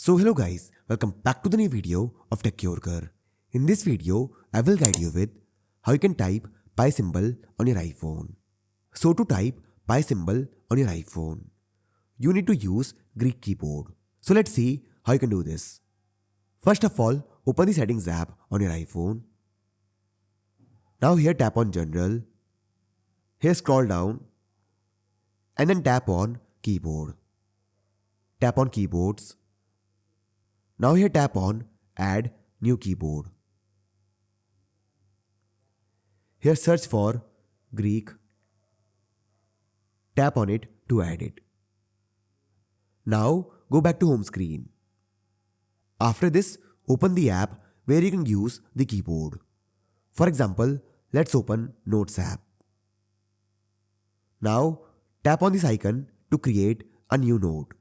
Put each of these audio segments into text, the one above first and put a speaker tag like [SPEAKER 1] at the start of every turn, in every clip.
[SPEAKER 1] So hello guys, welcome back to the new video of Tech Yorker. In this video, I will guide you with how you can type pi symbol on your iPhone. So to type pi symbol on your iPhone, you need to use Greek keyboard. So let's see how you can do this. First of all, open the settings app on your iPhone. Now here tap on General. Here scroll down and then tap on Keyboard. Tap on Keyboards. Now here tap on Add New Keyboard. Here search for Greek. Tap on it to add it. Now go back to home screen. After this, open the app where you can use the keyboard. For example, let's open Notes app. Now tap on this icon to create a new note.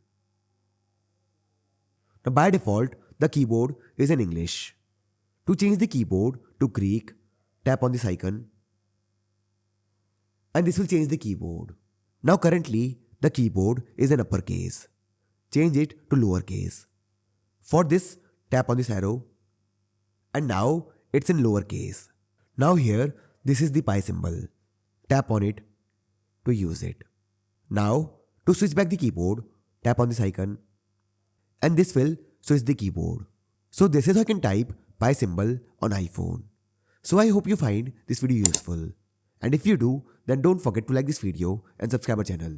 [SPEAKER 1] Now by default, the keyboard is in English. To change the keyboard to Greek, tap on this icon and this will change the keyboard. Now currently, the keyboard is in uppercase. Change it to lowercase. For this, tap on this arrow and now it's in lowercase. Now here, this is the pi symbol. Tap on it to use it. Now, to switch back the keyboard, tap on this icon and this will switch the keyboard. So this is how you can type pi symbol on iPhone. So I hope you find this video useful. And if you do, then don't forget to like this video and subscribe our channel.